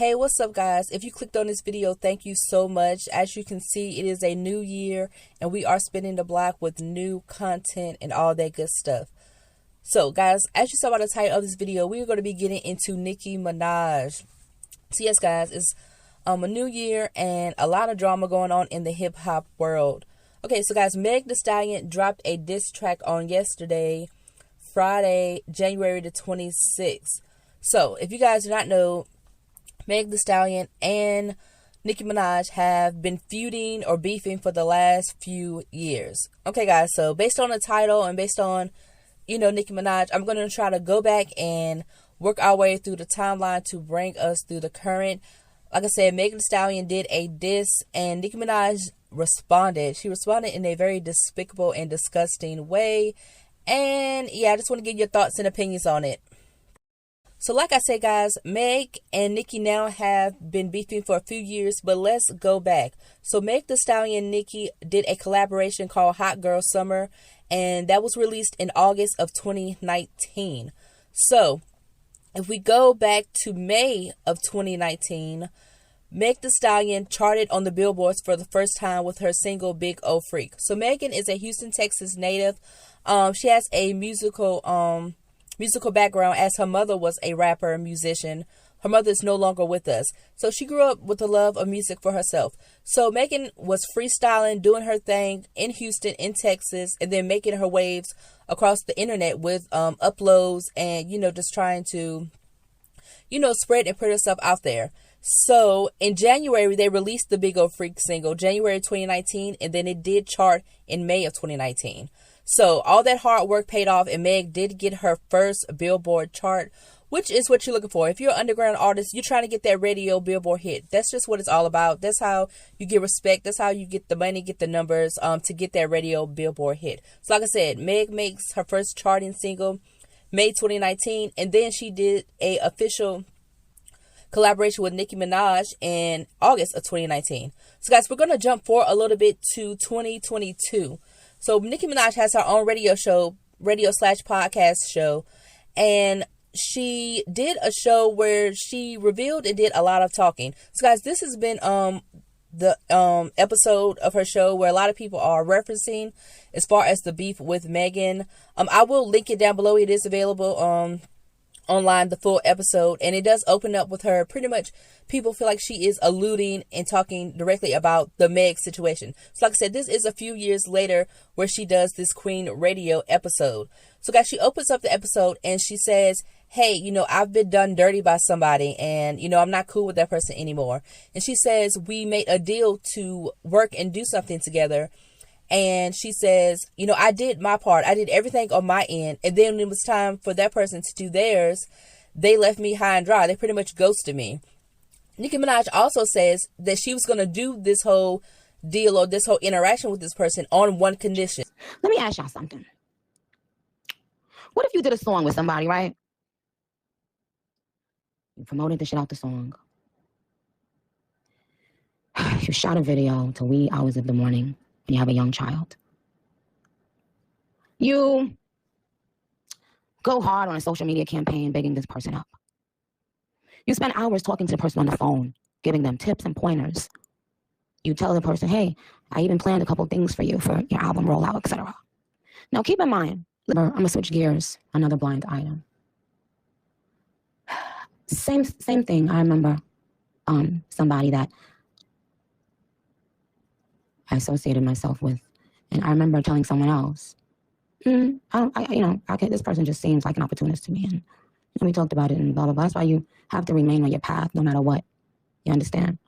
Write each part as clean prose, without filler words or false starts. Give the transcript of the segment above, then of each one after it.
Hey, what's up, guys? If you clicked on this video, thank you so much. As you can see, it is a new year and we are spinning the block with new content and all that good stuff. So, guys, as you saw by the title of this video, we are going to be getting into Nicki Minaj. So, yes, guys, it's a new year and a lot of drama going on in the hip-hop world. Okay, so, guys, Meg the Stallion dropped a diss track on yesterday, Friday, January the 26th. So, if you guys do not know, Meg the Stallion and Nicki Minaj have been feuding or beefing for the last few years. Okay, guys, so based on the title and based on, Nicki Minaj, I'm going to try to go back and work our way through the timeline to bring us through the current. Like I said, Meg the Stallion did a diss and Nicki Minaj responded. She responded in a very despicable and disgusting way. And yeah, I just want to get your thoughts and opinions on it. So like I said, guys, Meg and Nicki now have been beefing for a few years, but let's go back. So Meg the Stallion and Nicki did a collaboration called Hot Girl Summer, and that was released in August of 2019. So if we go back to May of 2019, Meg the Stallion charted on the billboards for the first time with her single Big O Freak. So Megan is a Houston, Texas native. She has a musical background as her mother was a rapper and musician. Her mother is no longer with us. So she grew up with a love of music for herself. So Megan was freestyling, doing her thing in Houston, in Texas, and then making her waves across the internet with uploads and, just trying to, spread and put herself out there. So in January, they released the Big O Freak single, January 2019, and then it did chart in May of 2019. So all that hard work paid off, and Meg did get her first Billboard chart, which is what you're looking for. If you're an underground artist, you're trying to get that radio Billboard hit. That's just what it's all about. That's how you get respect. That's how you get the money, get the numbers to get that radio Billboard hit. So like I said, Meg makes her first charting single May 2019, and then she did a official collaboration with Nicki Minaj in August of 2019. So guys, we're going to jump forward a little bit to 2022. So Nicki Minaj has her own radio/podcast show, and she did a show where she revealed and did a lot of talking. So guys, this has been the episode of her show where a lot of people are referencing as far as the beef with Megan. I will link it down below. It is available online, the full episode, and it does open up with her. Pretty much people feel like she is alluding and talking directly about the Meg situation. So like I said, this is a few years later where she does this Queen Radio episode. So guys, she opens up the episode and she says, hey, I've been done dirty by somebody and, I'm not cool with that person anymore. And she says, we made a deal to work and do something together. And she says, I did my part. I did everything on my end. And then when it was time for that person to do theirs, they left me high and dry. They pretty much ghosted me. Nicki Minaj also says that she was going to do this whole deal or this whole interaction with this person on one condition. Let me ask y'all something. What if you did a song with somebody, right? You promoted the shit out the song. You shot a video till wee hours of the morning. You have a young child. You go hard on a social media campaign begging this person up. You spend hours talking to the person on the phone, giving them tips and pointers. You tell the person, hey, I even planned a couple things for you for your album rollout, etc. Now keep in mind, I'm gonna switch gears, another blind item. Same thing. I remember somebody that I associated myself with. And I remember telling someone else, this person just seems like an opportunist to me. And we talked about it and blah, blah, blah. That's why you have to remain on your path no matter what. You understand?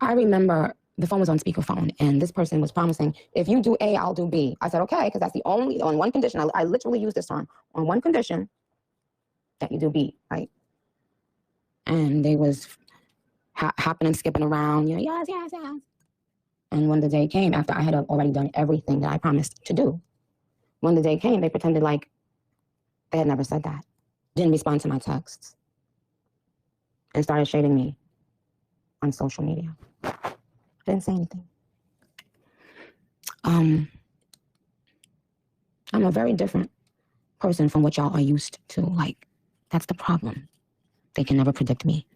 I remember the phone was on speakerphone and this person was promising, if you do A, I'll do B. I said, okay, because that's on one condition. I literally use this term, on one condition that you do B, right? And they was hopping and skipping around, yes. And when the day came, after I had already done everything that I promised to do, when the day came, they pretended like they had never said that. Didn't respond to my texts. And started shading me on social media. I didn't say anything. I'm a very different person from what y'all are used to. Like, that's the problem. They can never predict me.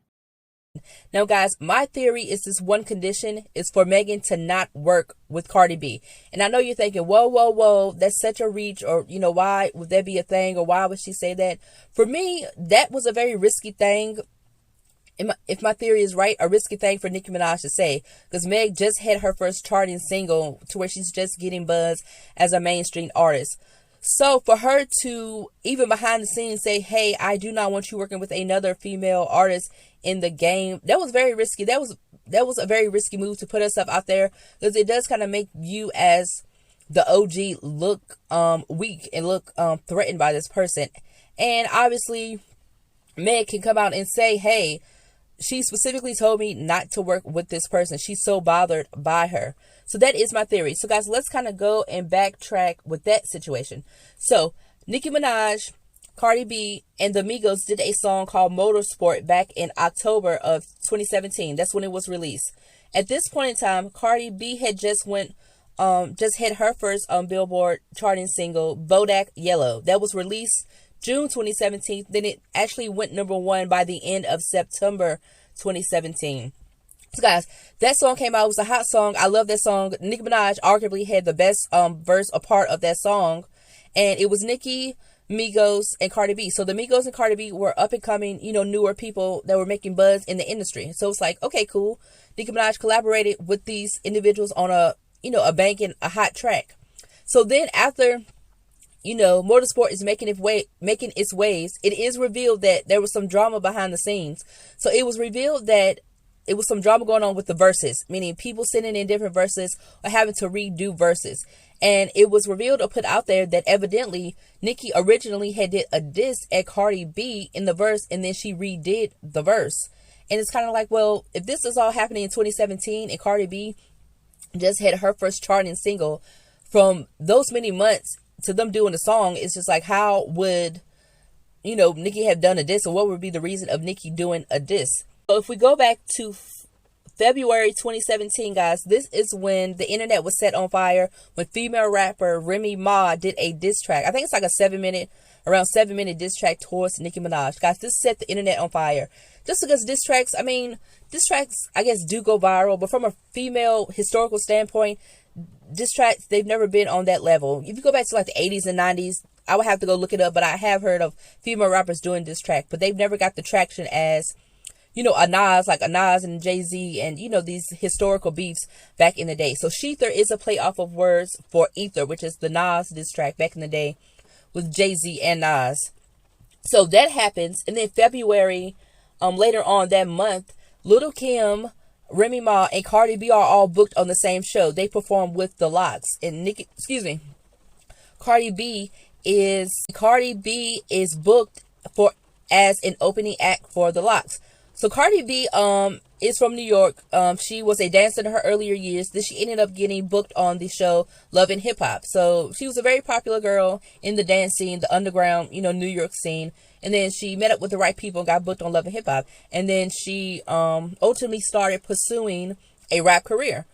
Now, guys, my theory is this one condition is for Megan to not work with Cardi B. And I know you're thinking, whoa, whoa, whoa, that's such a reach, or, why would that be a thing, or why would she say that? For me, that was a very risky thing. If my theory is right, a risky thing for Nicki Minaj to say, because Meg just had her first charting single to where she's just getting buzz as a mainstream artist. So for her to, even behind the scenes, say, hey, I do not want you working with another female artist in the game, that was very risky. That was a very risky move to put herself out there, because it does kind of make you as the OG look weak and look threatened by this person. And obviously, Meg can come out and say, hey, she specifically told me not to work with this person. She's so bothered by her. So that is my theory. So guys, let's kind of go and backtrack with that situation. So Nicki Minaj, Cardi B, and the Migos did a song called Motorsport back in October of 2017. That's when it was released. At this point in time, Cardi B had just hit her first Billboard charting single, Bodak Yellow. That was released June 2017. Then it actually went #1 by the end of September 2017. So guys, that song came out. It was a hot song. I love that song. Nicki Minaj arguably had the best verse, a part of that song. And it was Nicki, Migos, and Cardi B. So the Migos and Cardi B were up and coming, newer people that were making buzz in the industry. So it's like, okay, cool. Nicki Minaj collaborated with these individuals on a banging, a hot track. So then after Motorsport is making its waves, it is revealed that there was some drama behind the scenes. So it was revealed that it was some drama going on with the verses, meaning people sending in different verses or having to redo verses. And it was revealed or put out there that evidently Nicki originally had did a diss at Cardi B in the verse, and then she redid the verse. And it's kind of like, well, if this is all happening in 2017 and Cardi B just had her first charting single, from those many months to them doing the song, it's just like, how would, Nicki have done a diss, or what would be the reason of Nicki doing a diss? So if we go back to February 2017, guys, this is when the internet was set on fire, when female rapper Remy Ma did a diss track. I think it's like around 7 minute diss track towards Nicki Minaj. Guys, this set the internet on fire. Just because diss tracks, I guess, do go viral, but from a female historical standpoint, diss tracks, they've never been on that level. If you go back to like the 80s and 90s, I would have to go look it up, but I have heard of female rappers doing diss track, but they've never got the traction as a Nas and Jay-Z and, these historical beefs back in the day. So Sheether is a play off of words for Ether, which is the Nas diss track back in the day with Jay-Z and Nas. So that happens. And then February, later on that month, Lil' Kim, Remy Ma, and Cardi B are all booked on the same show. They perform with the Lox. And Cardi B is booked as an opening act for the Lox. So Cardi B is from New York. She was a dancer in her earlier years. Then she ended up getting booked on the show Love and Hip Hop. So she was a very popular girl in the dance scene, the underground, New York scene. And then she met up with the right people and got booked on Love and Hip Hop. And then she ultimately started pursuing a rap career.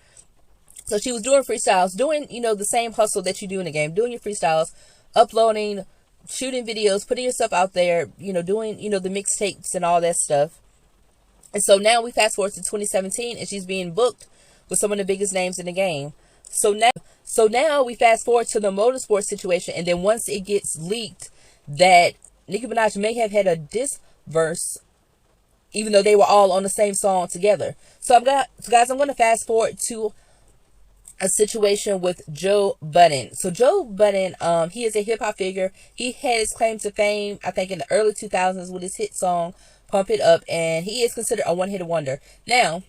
So she was doing freestyles, doing, the same hustle that you do in the game, doing your freestyles, uploading, shooting videos, putting yourself out there, doing, the mixtapes and all that stuff. And so now we fast forward to 2017, and she's being booked with some of the biggest names in the game. So now we fast forward to the Motorsport situation, and then once it gets leaked that Nicki Minaj may have had a diss verse, even though they were all on the same song together. I'm going to fast forward to a situation with Joe Budden. So Joe Budden, he is a hip hop figure. He had his claim to fame, I think, in the early 2000s with his hit song Pump It Up, and he is considered a one-hit wonder. Now,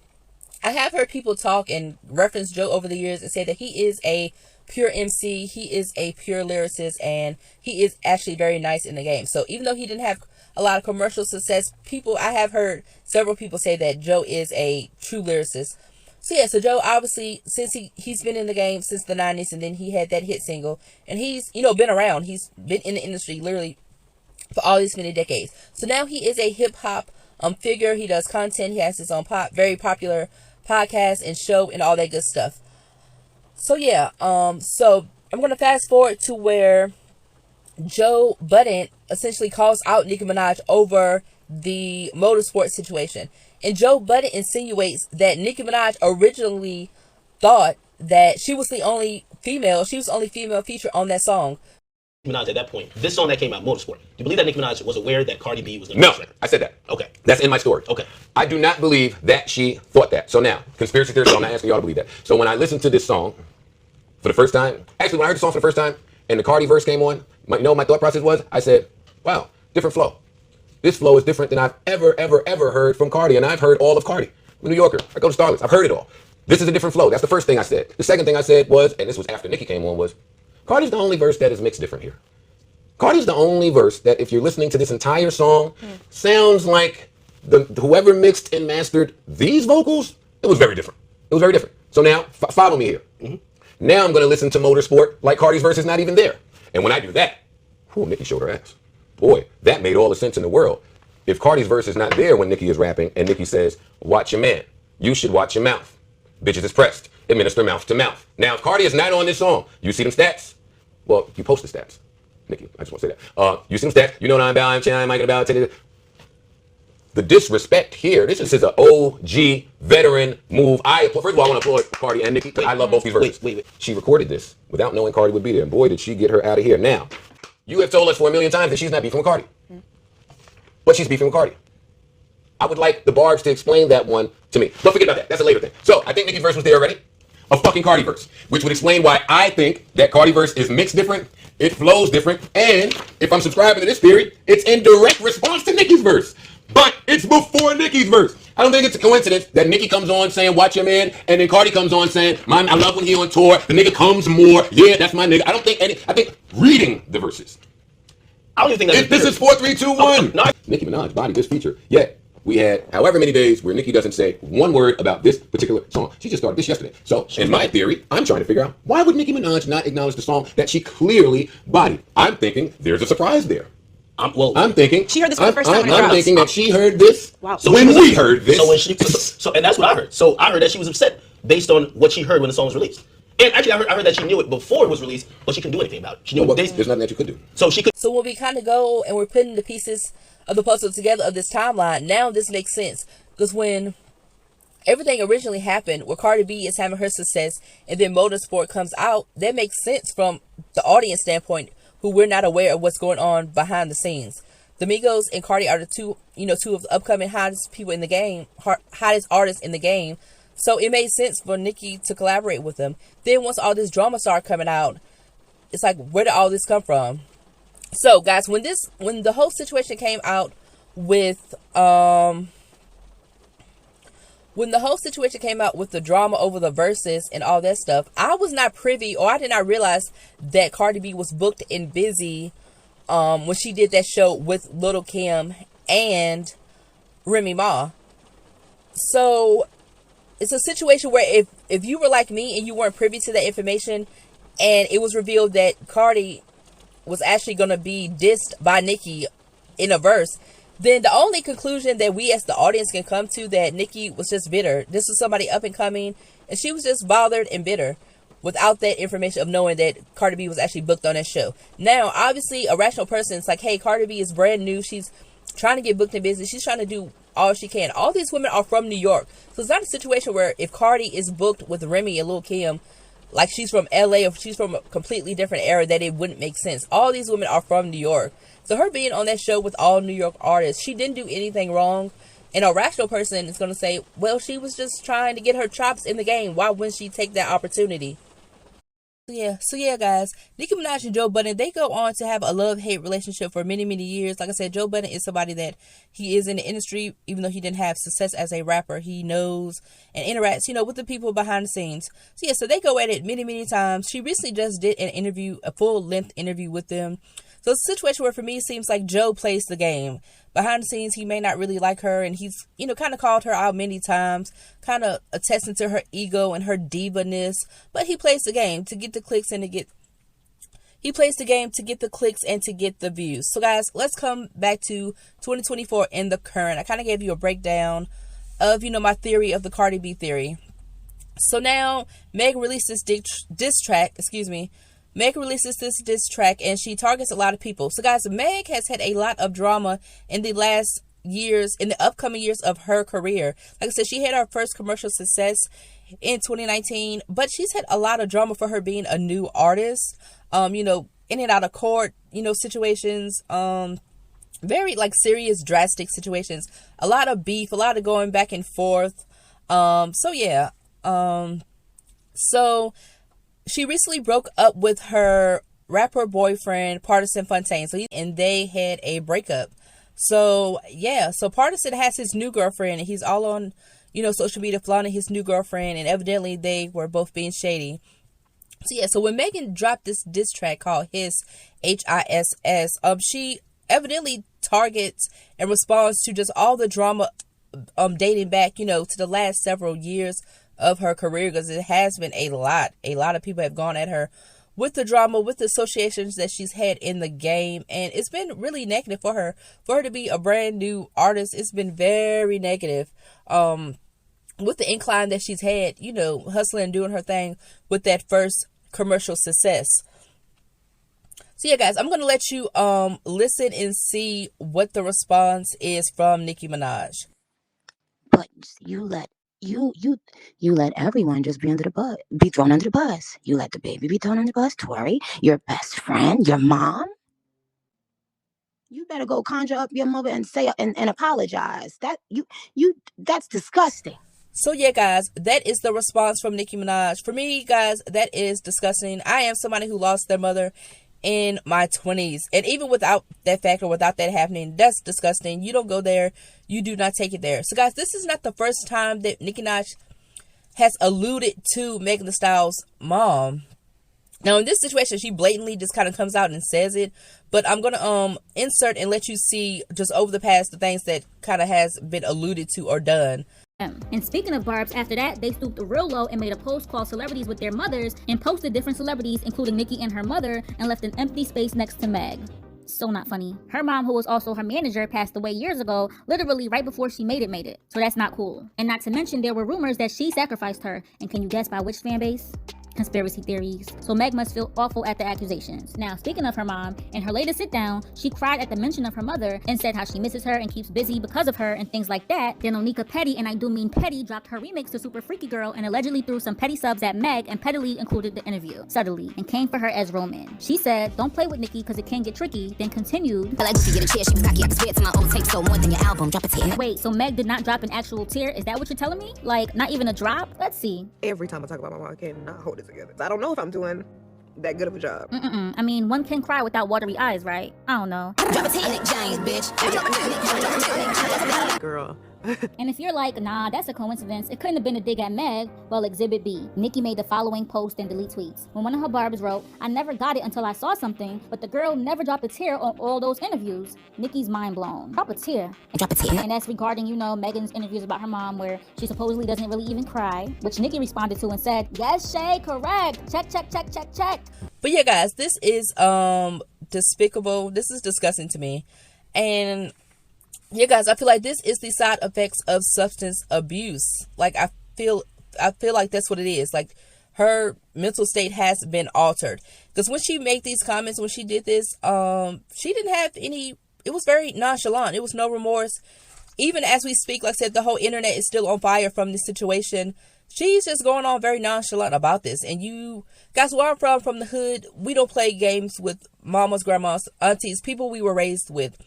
I have heard people talk and reference Joe over the years and say that he is a pure MC, he is a pure lyricist, and he is actually very nice in the game. So even though he didn't have a lot of commercial success, I have heard several people say that Joe is a true lyricist. So yeah, so Joe, obviously, since he's been in the game since the 90s, and then he had that hit single, and he's, been around. He's been in the industry literally for all these many decades. So now he is a hip hop figure. He does content. He has his own very popular podcast and show and all that good stuff. So yeah, so I'm gonna fast forward to where Joe Budden essentially calls out Nicki Minaj over the motorsport situation. And Joe Budden insinuates that Nicki Minaj originally thought that she was the only female feature on that song. Minaj at that point, this song that came out, Motorsport. Do you believe that Nicki Minaj was aware that Cardi B was the No, I said that. Okay. That's in my story. Okay. I do not believe that she thought that. So now, conspiracy theory, so I'm not asking y'all to believe that. So when I listened to this song for the first time, actually when I heard the song for the first time and the Cardi verse came on, my thought process was, I said, wow, different flow. This flow is different than I've ever heard from Cardi. And I've heard all of Cardi. I'm a New Yorker. I go to Starlets. I've heard it all. This is a different flow. That's the first thing I said. The second thing I said was, and this was after Nicki came on, was Cardi's the only verse that is mixed different here. Cardi's the only verse that, if you're listening to this entire song, sounds like whoever mixed and mastered these vocals, it was very different. It was very different. So now, follow me here. Now I'm going to listen to Motorsport like Cardi's verse is not even there. And when I do that, Nicki showed her ass. Boy, that made all the sense in the world. If Cardi's verse is not there when Nicki is rapping and Nicki says, watch your man, you should watch your mouth. Bitches is pressed, administer mouth to mouth. Now, if Cardi is not on this song, you see them stats? Well, you post the stats. Nicki, I just want to say that. You see them stats? You know what I'm about, I'm China, Mike about the disrespect here. This is an OG veteran move. First of all, I want to applaud Cardi and Nicki because I love both these verses. Wait. She recorded this without knowing Cardi would be there. And boy, did she get her out of here. Now, you have told us for a million times that she's not beefing with Cardi. But she's beefing with Cardi. I would like the Barbs to explain that one to me. But forget about that. That's a later thing. So I think Nicki's verse was there already. A fucking Cardi verse. Which would explain why I think that Cardi verse is mixed different. It flows different. And if I'm subscribing to this theory, it's in direct response to Nicki's verse. But it's before Nicki's verse. I don't think it's a coincidence that Nicki comes on saying, watch your man, and then Cardi comes on saying, man, I love when he on tour. The nigga comes more. Yeah, that's my nigga. I think reading the verses. I don't even think that's this is 4, 3, 2, 1. No. Nicki Minaj bodied this feature. Yet we had however many days where Nicki doesn't say one word about this particular song. She just started this yesterday. So in my theory, I'm trying to figure out, why would Nicki Minaj not acknowledge the song that she clearly bodied? I'm thinking there's a surprise there. I'm thinking she heard this for the first time. I'm thinking that she heard this So when we heard this. And that's what I heard. So I heard that she was upset based on what she heard when the song was released. And actually, I heard that she knew it before it was released, but she couldn't do anything about it. She knew there's nothing that you could do. So she could. So when we kind of go and we're putting the pieces of the puzzle together of this timeline, now this makes sense. Because when everything originally happened, where Cardi B is having her success, and then Motorsport comes out, that makes sense from the audience standpoint, who we're not aware of what's going on behind the scenes. The Migos and Cardi are the two of the upcoming hottest people in the game, hottest artists in the game. So it made sense for Nicki to collaborate with them. Then once all this drama started coming out, it's like, where did all this come from? So guys, when the whole situation came out with the drama over the verses and all that stuff, I was not privy, or I did not realize that Cardi B was booked and busy when she did that show with Lil' Kim and Remy Ma. So it's a situation where if you were like me and you weren't privy to that information, and it was revealed that Cardi was actually going to be dissed by Nicki in a verse, then the only conclusion that we as the audience can come to, that Nicki was just bitter. This was somebody up and coming, and she was just bothered and bitter without that information of knowing that Cardi B was actually booked on that show. Now, obviously, a rational person is like, hey, Cardi B is brand new. She's trying to get booked in business. She's trying to do all she can. All these women are from New York. So it's not a situation where if Cardi is booked with Remy and Lil' Kim, like she's from LA or she's from a completely different era, that it wouldn't make sense. All these women are from New York. So her being on that show with all New York artists, she didn't do anything wrong. And a rational person is going to say, well, she was just trying to get her chops in the game. Why wouldn't she take that opportunity? So yeah, guys, Nicki Minaj and Joe Budden, they go on to have a love-hate relationship for many, many years. Like I said, Joe Budden is somebody that he is in the industry, even though he didn't have success as a rapper. He knows and interacts, with the people behind the scenes. So yeah, so they go at it many, many times. She recently just did an interview, a full-length interview with them. So it's a situation where, for me, it seems like Joe plays the game. Behind the scenes, he may not really like her, and he's, kind of called her out many times, kind of attesting to her ego and her diva-ness. But he plays the game to get the clicks and to get... He plays the game to get the clicks and to get the views. So, guys, let's come back to 2024 in the current. I kind of gave you a breakdown of, my theory of the Cardi B theory. So now, Meg released this diss track, Meg releases this diss track, and she targets a lot of people. So, guys, Meg has had a lot of drama in the last years, in the upcoming years of her career. Like I said, she had her first commercial success in 2019, but she's had a lot of drama for her being a new artist. You know, in and out of court, you know, situations, very like serious, drastic situations, a lot of beef, a lot of going back and forth. So yeah, so she recently broke up with her rapper boyfriend, Partisan Fontaine. And they had a breakup. So yeah, so Partisan has his new girlfriend, and he's all on, you know, social media flaunting his new girlfriend, and evidently they were both being shady. So yeah, so when Megan dropped this diss track called Hiss, Hiss, she evidently targets and responds to just all the drama dating back, you know, to the last several years of her career, because it has been a lot of people have gone at her with the drama, with the associations that she's had in the game, and it's been really negative for her to be a brand new artist. It's been very negative, with the incline that she's had, you know, hustling and doing her thing with that first commercial success. So yeah, guys, I'm gonna let you listen and see what the response is from Nicki Minaj. But you let everyone just be thrown under the bus. You let the baby be thrown under the bus, Tori, your best friend, your mom. You better go conjure up your mother and say and apologize. That's disgusting. So yeah, guys, that is the response from Nicki Minaj. For me, guys, that is disgusting. I am somebody who lost their mother in my 20s. And even without that fact, or without that happening, that's disgusting. You don't go there. You do not take it there. So guys, this is not the first time that Nicki Minaj has alluded to Meg the Stallion's mom. Now, in this situation, she blatantly just kind of comes out and says it. But I'm going to insert and let you see just over the past the things that kind of has been alluded to or done. And speaking of Barbs, after that, they stooped real low and made a post called Celebrities with Their Mothers and posted different celebrities, including Nicki and her mother, and left an empty space next to Meg. So not funny. Her mom, who was also her manager, passed away years ago, literally right before she made it. So that's not cool. And not to mention, there were rumors that she sacrificed her. And can you guess by which fan base? Conspiracy theories. So Meg must feel awful at the accusations. Now, speaking of her mom, in her latest sit down, she cried at the mention of her mother and said how she misses her and keeps busy because of her and things like that. Then Onika Petty, and I do mean Petty, dropped her remix to Super Freaky Girl and allegedly threw some petty subs at Meg and pettily included the interview, subtly, and came for her as Roman. She said, don't play with Nicki because it can get tricky, then continued, I like to get a chair, she was cocky, I could swear to my old tape, so more than your album, drop a tear. Wait, so Meg did not drop an actual tear? Is that what you're telling me? Like, not even a drop? Let's see. Every time I talk about my mom, I cannot hold it together. I don't know if I'm doing that good of a job. I mean, one can cry without watery eyes, right? I don't know. Drop a tear, Nick James, bitch. Girl. And if you're like, nah, that's a coincidence, it couldn't have been a dig at Meg, well, Exhibit B. Nicki made the following post and delete tweets. When one of her barbers wrote, I never got it until I saw something, but the girl never dropped a tear on all those interviews. Nicki's mind blown. Drop a tear. Drop a tear. And that's regarding, you know, Megan's interviews about her mom where she supposedly doesn't really even cry, which Nicki responded to and said, yes, Shay, correct. Check, check, check, check, check. But yeah, guys, this is despicable. This is disgusting to me. And yeah, guys, I feel like this is the side effects of substance abuse. Like, I feel like that's what it is. Like, her mental state has been altered. Because when she made these comments, when she did this, she didn't have any, it was very nonchalant. It was no remorse. Even as we speak, like I said, the whole internet is still on fire from this situation. She's just going on very nonchalant about this. And you guys, where I'm from the hood, we don't play games with mamas, grandmas, aunties, people we were raised with.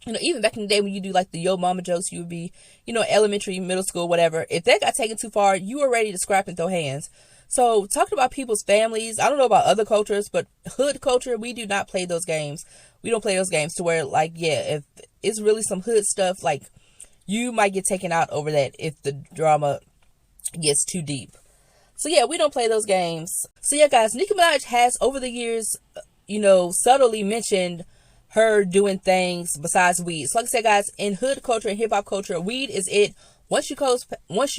You know, even back in the day when you do like the yo mama jokes, you would be, you know, elementary, middle school, whatever. If that got taken too far, you were ready to scrap and throw hands. So talking about people's families, I don't know about other cultures, but hood culture, we do not play those games. We don't play those games to where, like, yeah, if it's really some hood stuff, like, you might get taken out over that if the drama gets too deep. So yeah, we don't play those games. So yeah, guys, Nicki Minaj has over the years, you know, subtly mentioned her doing things besides weed. So like I said, guys, in hood culture and hip hop culture, weed is it. Once you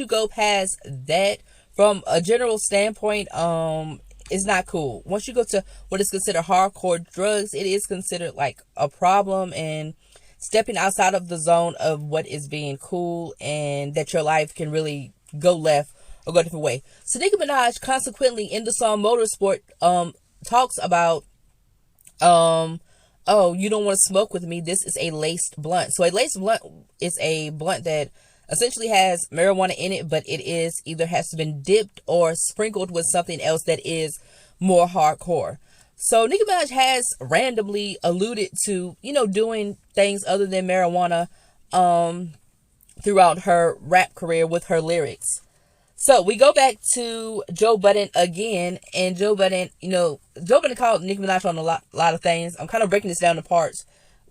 go past that, from a general standpoint, it's not cool. Once you go to what is considered hardcore drugs, it is considered like a problem and stepping outside of the zone of what is being cool, and that your life can really go left or go a different way. So Nicki Minaj consequently in the song Motorsport talks about oh, you don't want to smoke with me, this is a laced blunt. So a laced blunt is a blunt that essentially has marijuana in it, but it is either has been dipped or sprinkled with something else that is more hardcore. So Nicki Minaj has randomly alluded to, doing things other than marijuana throughout her rap career with her lyrics. So we go back to Joe Budden again, and Joe Budden called Nicki Minaj on a lot of things. I'm kind of breaking this down to parts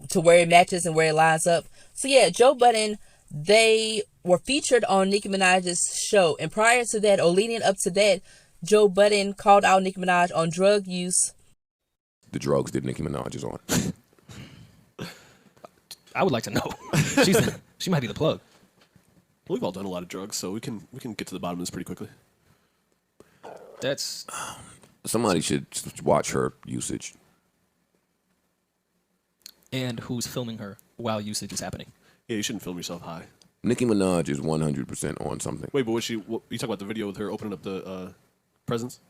to where it matches and where it lines up. So yeah, Joe Budden, they were featured on Nicki Minaj's show, and prior to that, or leading up to that, Joe Budden called out Nicki Minaj on drug use. The drugs that Nicki Minaj is on. I would like to know. She might be the plug. Well, we've all done a lot of drugs, so we can get to the bottom of this pretty quickly. That's Somebody should watch her usage. And who's filming her while usage is happening? Yeah, you shouldn't film yourself high. Nicki Minaj is 100% on something. Wait, but you talk about the video with her opening up the presents?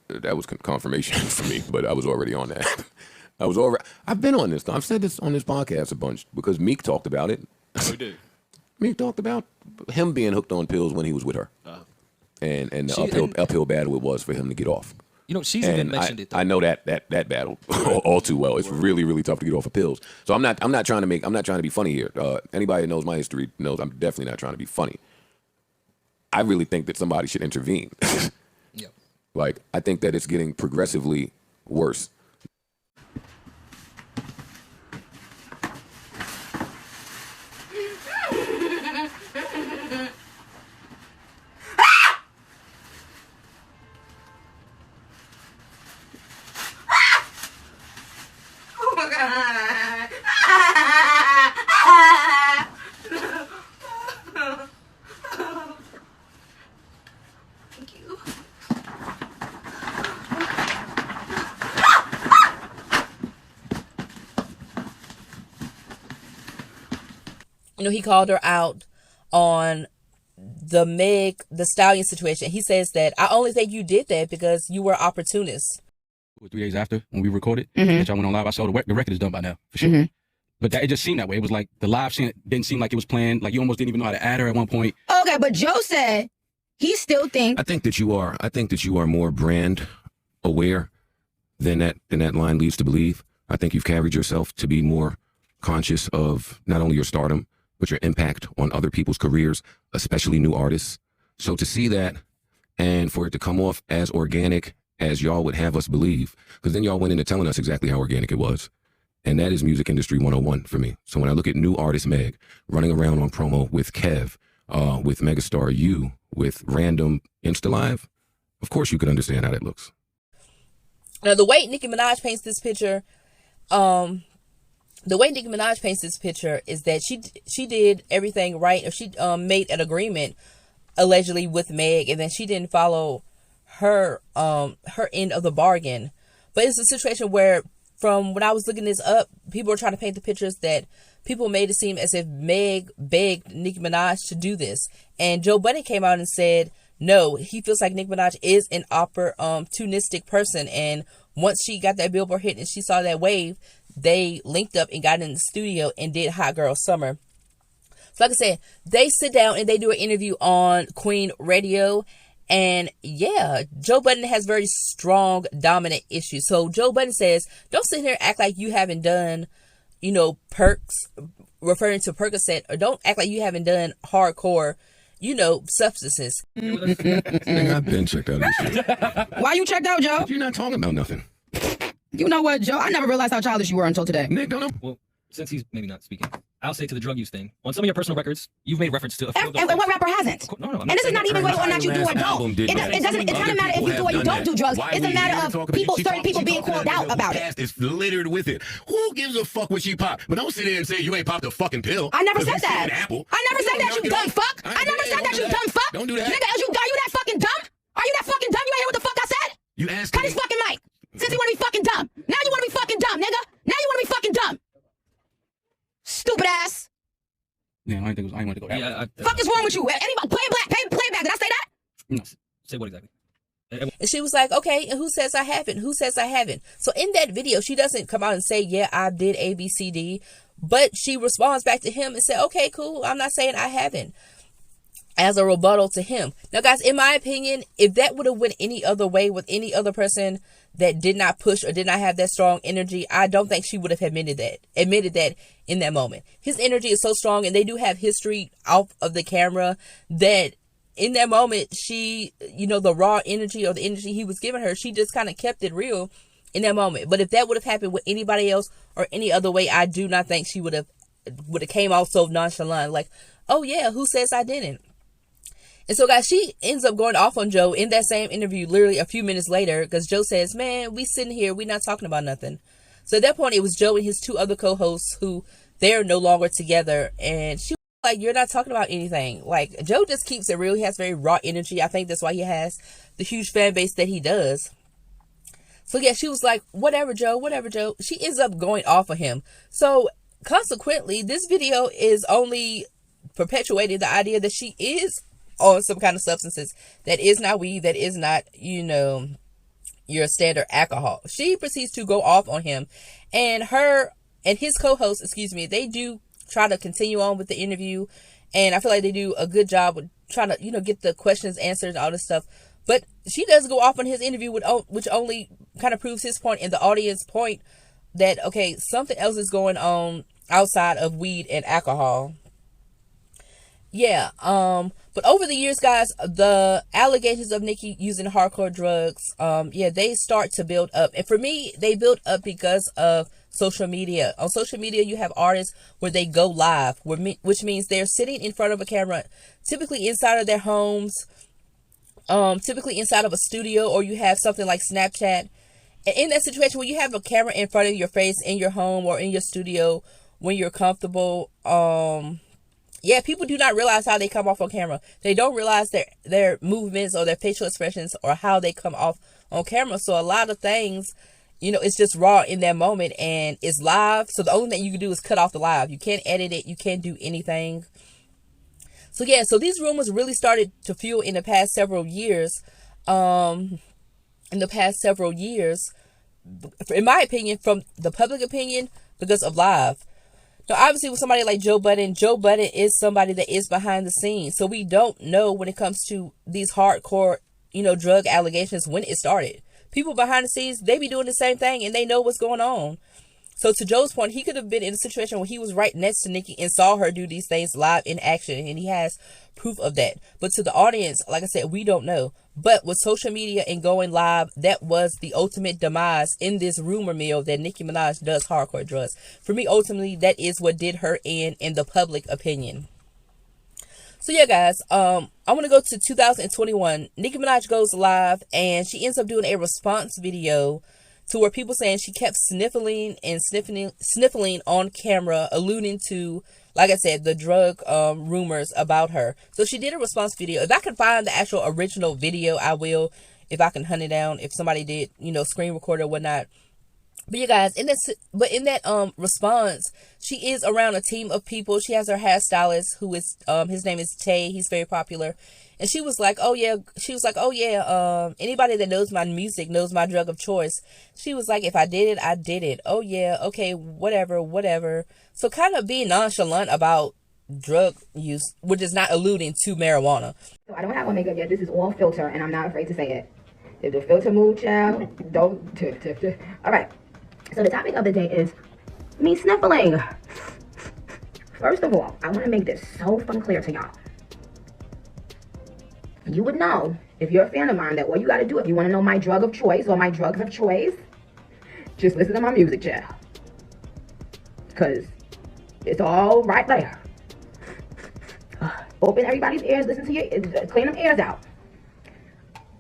That was confirmation for me, but I was already on that. I've been on this. I've said this on this podcast a bunch because Meek talked about it. Oh, he did. Meek talked about him being hooked on pills when he was with her, and the uphill battle it was for him to get off. She's even mentioned it. Though. I know that battle all too well. It's really, really tough to get off of pills. So I'm not trying to be funny here. Anybody who knows my history knows I'm definitely not trying to be funny. I really think that somebody should intervene. Yep. Like, I think that it's getting progressively worse. He called her out on the Meg the Stallion situation. He says that I only think you did that because you were opportunists. 3 days after when we recorded, that y'all went on live, I saw the record is done by now, for sure. But it just seemed that way. It was like the live scene didn't seem like it was planned. Like you almost didn't even know how to add her at one point. Okay, but Joe said he still thinks. I think that you are more brand aware than that line leads to believe. I think you've carried yourself to be more conscious of not only your stardom, but your impact on other people's careers, especially new artists. So to see that and for it to come off as organic as y'all would have us believe, because then y'all went into telling us exactly how organic it was. And that is music industry 101 for me. So when I look at new artist Meg running around on promo with Kev, with megastar you, with random Insta Live, of course you can understand how that looks. Now the way Nicki Minaj paints this picture, is that she did everything right, or she made an agreement allegedly with Meg, and then she didn't follow her end of the bargain. But it's a situation where, from when I was looking this up, people were trying to paint the pictures that people made it seem as if Meg begged Nicki Minaj to do this, and Joe Budden came out and said no, he feels like Nicki Minaj is an opportunistic person, and once she got that Billboard hit and she saw that wave, they linked up and got in the studio and did Hot Girl Summer. So like I said, they sit down and they do an interview on Queen Radio. And yeah, Joe Budden has very strong, dominant issues. So Joe Budden says, don't sit here and act like you haven't done, perks, referring to Percocet, or don't act like you haven't done hardcore, substances. I've been checked out of this shit. Why you checked out, Joe? You're not talking about nothing. You know what, Joe? I never realized how childish you were until today. Nick, don't know. Well, since he's maybe not speaking, I'll say to the drug use thing. On some of your personal records, you've made reference to a few of those And what rapper hasn't? No, I'm And this is not even whether or not you do or don't. It doesn't matter if you do or you don't do drugs. It's a matter of certain people being called out about it. It's littered with it. Who gives a fuck what she popped? But don't sit there and say you ain't popped a fucking pill. I never said that. I never said that, you dumb fuck. I never said that, you dumb fuck. Don't do that. Nigga, are you that fucking dumb? Are you that fucking dumb? You ain't hear what the fuck I said? You asked Cut me. his fucking mic. Since you want to be fucking dumb. Now you want to be fucking dumb, nigga. Now you want to be fucking dumb. Stupid ass. Yeah, I didn't want to go that way. Fuck is wrong with you? Anybody play it back? Play it back. Did I say that? No. Say what exactly? And she was like, okay, and who says I haven't? Who says I haven't? So in that video, she doesn't come out and say, yeah, I did A, B, C, D. But she responds back to him and said, okay, cool. I'm not saying I haven't. As a rebuttal to him. Now, guys, in my opinion, if that would have went any other way with any other person that did not push or did not have that strong energy, I don't think she would have admitted that in that moment. His energy is so strong, and they do have history off of the camera, that in that moment, she, the raw energy or the energy he was giving her, she just kind of kept it real in that moment. But if that would have happened with anybody else or any other way, I do not think she would have came out so nonchalant, like, oh yeah, who says I didn't? And so, guys, she ends up going off on Joe in that same interview literally a few minutes later, because Joe says, man, we sitting here, we not talking about nothing. So at that point, it was Joe and his two other co-hosts who they're no longer together. And she was like, you're not talking about anything. Like, Joe just keeps it real. He has very raw energy. I think that's why he has the huge fan base that he does. So, yeah, she was like, whatever, Joe, whatever, Joe. She ends up going off of him. So, consequently, this video is only perpetuating the idea that she is on some kind of substances that is not weed, that is not, your standard alcohol. She proceeds to go off on him, and her and his co-host, they do try to continue on with the interview, and I feel like they do a good job with trying to, get the questions answered and all this stuff. But she does go off on his interview, which only kind of proves his point and the audience point that, okay, something else is going on outside of weed and alcohol. Yeah, but over the years, guys, the allegations of Nicki using hardcore drugs, they start to build up. And for me, they build up because of social media. On social media, you have artists where they go live, which means they're sitting in front of a camera, typically inside of their homes, typically inside of a studio, or you have something like Snapchat. And in that situation where you have a camera in front of your face in your home or in your studio when you're comfortable, people do not realize how they come off on camera. They don't realize their movements or their facial expressions or how they come off on camera. So a lot of things, it's just raw in that moment, and it's live. So the only thing you can do is cut off the live. You can't edit it. You can't do anything. So yeah, so these rumors really started to fuel in the past several years. In my opinion, from the public opinion, because of live. Now, obviously, with somebody like Joe Budden is somebody that is behind the scenes. So we don't know when it comes to these hardcore, drug allegations when it started. People behind the scenes, they be doing the same thing and they know what's going on. So to Joe's point, he could have been in a situation where he was right next to Nicki and saw her do these things live in action, and he has proof of that. But to the audience, like I said, we don't know. But with social media and going live, that was the ultimate demise in this rumor mill that Nicki Minaj does hardcore drugs. For me, ultimately, that is what did her in the public opinion. So yeah, guys, I want to go to 2021. Nicki Minaj goes live, and she ends up doing a response video to where people saying she kept sniffling on camera, alluding to, like I said, the drug rumors about her. So she did a response video. If I can find the actual original video, I will. If I can hunt it down, if somebody did, screen record or whatnot. But you guys, in that response, she is around a team of people. She has her hairstylist, who is his name is Tay. He's very popular. And she was like, oh yeah, anybody that knows my music knows my drug of choice. She was like, if I did it, I did it. Oh yeah, okay, whatever. So kind of being nonchalant about drug use, which is not alluding to marijuana. So I don't have one makeup yet. This is all filter, and I'm not afraid to say it. If the filter move, child, don't. All right. So the topic of the day is me sniffling. First of all, I want to make this so fucking clear to y'all. You would know, if you're a fan of mine, that what you got to do if you want to know my drug of choice or my drugs of choice, just listen to my music, child. Because it's all right there. Open everybody's ears, listen to your, clean them ears out.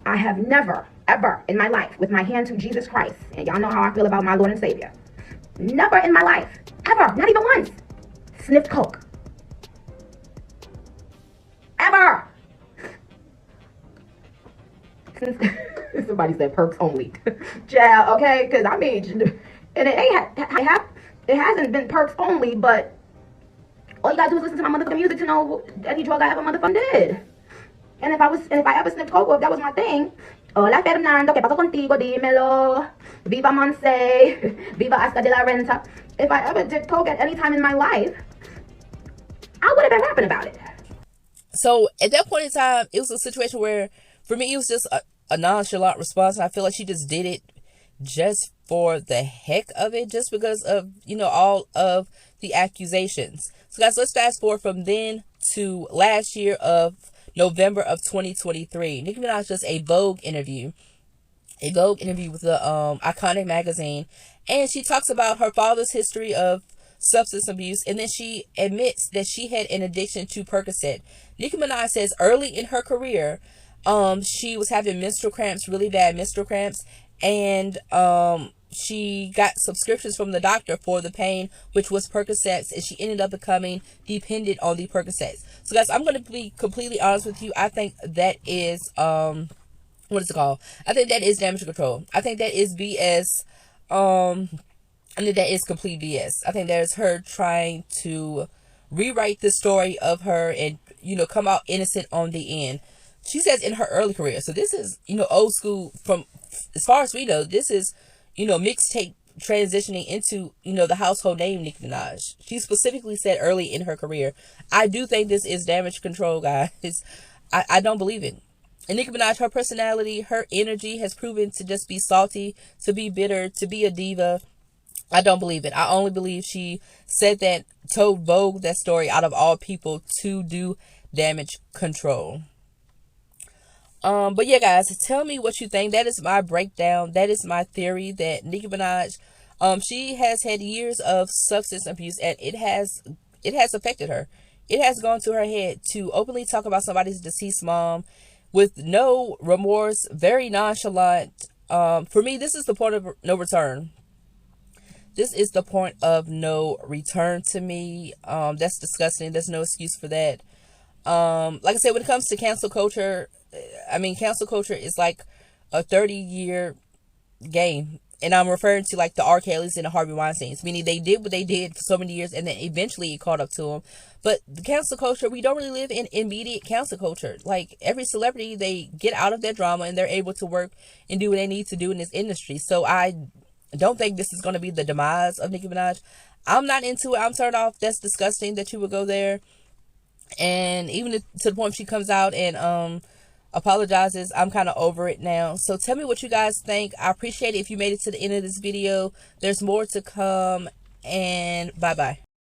I have never, ever in my life, with my hand to Jesus Christ, and y'all know how I feel about my Lord and Savior, never in my life, ever, not even once, sniffed coke. Ever. Somebody said perks only. Child, okay, because I mean, and it hasn't been perks only, but all you gotta do is listen to my motherfucking music to know any drug I ever motherfucking did. And if I ever sniffed coke, if that was my thing, Hola Fernando, ¿qué pasó contigo? Dímelo. Viva Monse. Viva Asca de la Renta. If I ever did coke at any time in my life, I would have been rapping about it. So at that point in time, it was a situation where, for me, it was just a nonchalant response. And I feel like she just did it just for the heck of it, just because of, all of the accusations. So guys, let's fast forward from then to last year of November of 2023. Nicki Minaj does a Vogue interview with the iconic magazine, and she talks about her father's history of substance abuse, and then she admits that she had an addiction to Percocet. Nicki Minaj says early in her career, she was having menstrual cramps, really bad menstrual cramps, and she got subscriptions from the doctor for the pain, which was Percocets, and she ended up becoming dependent on the Percocets. So guys, I'm going to be completely honest with you. I think that is, what is it called? I think that is damage control. I think that is BS. I think that is complete BS. I think that is her trying to rewrite the story of her and, come out innocent on the end. She says in her early career. So this is, old school from, as far as we know, this is, mixtape transitioning into, the household name Nicki Minaj. She specifically said early in her career. I do think this is damage control, guys. I don't believe it. And Nicki Minaj, her personality, her energy has proven to just be salty, to be bitter, to be a diva. I don't believe it. I only believe she said that, told Vogue that story out of all people to do damage control. But yeah, guys, tell me what you think. That is my breakdown. That is my theory that Nicki Minaj, she has had years of substance abuse, and it has affected her. It has gone to her head to openly talk about somebody's deceased mom with no remorse, very nonchalant. For me, this is the point of no return. This is the point of no return to me. That's disgusting. There's no excuse for that. Like I said, when it comes to cancel culture, cancel culture is like a 30-year game. And I'm referring to like the R. Kellys and the Harvey Weinsteins, meaning they did what they did for so many years and then eventually it caught up to them. But the cancel culture, we don't really live in immediate cancel culture. Like every celebrity, they get out of their drama and they're able to work and do what they need to do in this industry. So I don't think this is going to be the demise of Nicki Minaj. I'm not into it. I'm turned off. That's disgusting that you would go there. And even to the point she comes out and apologizes, I'm kind of over it now. So tell me what you guys think. I appreciate it if you made it to the end of this video. There's more to come, and bye bye.